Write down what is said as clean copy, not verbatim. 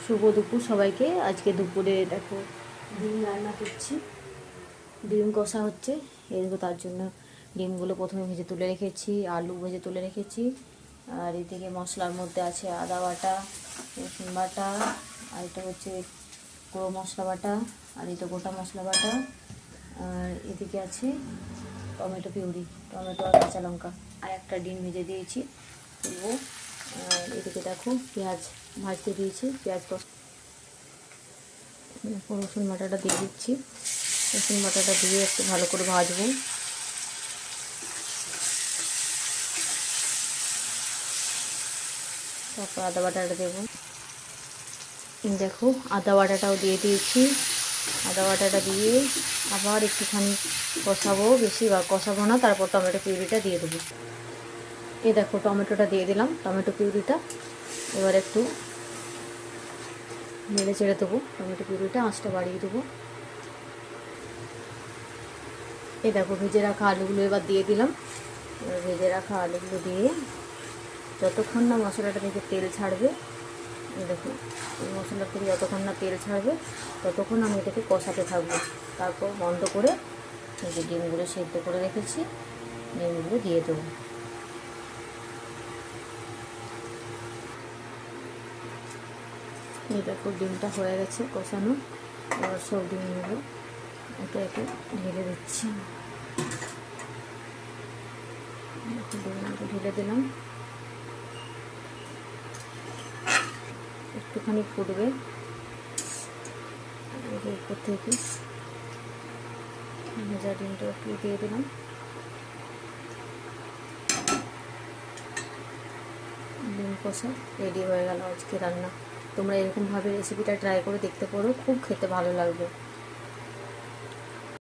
শুভ দুপুর সবাইকে। আজকে দুপুরে দেখো ডিম রান্না করছি, ডিম কষা হচ্ছে। এদিকে তার জন্য ডিমগুলো প্রথমে ভেজে তুলে রেখেছি, আলু ভেজে তুলে রেখেছি। আর এদিকে মশলার মধ্যে আছে আদা বাটা, রসুন বাটা, আর এটা হচ্ছে গুঁড়ো মশলা বাটা, আর এটা গোটা মশলা বাটা। আর এদিকে আছে টমেটো পিউরি, টমেটো আর কাঁচা লঙ্কা, আর একটা ডিম ভেজে দিয়েছি তুলবো। আর এদিকে দেখো পেঁয়াজ ভাজতে দিয়েছি, পেঁয়াজ রসুন বাটাটা দিয়ে দিচ্ছি। রসুন বাটাটা দিয়ে একটু ভালো করে ভাজবো। তারপর আদা বাটাটা দেবো। দেখো আদা বাটাটাও দিয়ে দিয়েছি। আদা বাটাটা দিয়ে আবার একটুখানি কষাবো, বেশি কষাবো না। তারপর টমেটো পিউরিটা দিয়ে দেবো। এই দেখো টমেটোটা দিয়ে দিলাম, টমেটো পিউরিটা। এবার একটু নেড়ে চেড়ে দেবো টমেটো পিউরিটা, আঁচটা বাড়িয়ে দেবো। এই দেখো ভেজে রাখা আলুগুলো এবার দিয়ে দিলাম। এবার ভেজে রাখা আলুগুলো দিয়ে যতক্ষণ না মশলাটা থেকে তেল ছাড়বে, দেখো এই মশলা থেকে যতক্ষণ না তেল ছাড়বে ততক্ষণ আমি এটাকে কষাতে থাকবো। তারপর বন্ধ করে এই যে ডিমগুলো সেদ্ধ করে রেখেছি, ডিমগুলো দিয়ে দেবো। এই দেখো ডিমটা হয়ে গেছে কষানো। এবার সব ডিমগুলো একে একে ঢেলে দিচ্ছি। ডিমগুলো ঢেলে দিলাম, একটুখানি ফুটবে। উপর থেকে ভেজা ডিমটা একটু দিয়ে দিলাম। ডিম কষা রেডি হয়ে গেল আজকে রান্না। তোমরা এরকমভাবে রেসিপিটা ট্রাই করে দেখতে পারো, খুব খেতে ভালো লাগবে।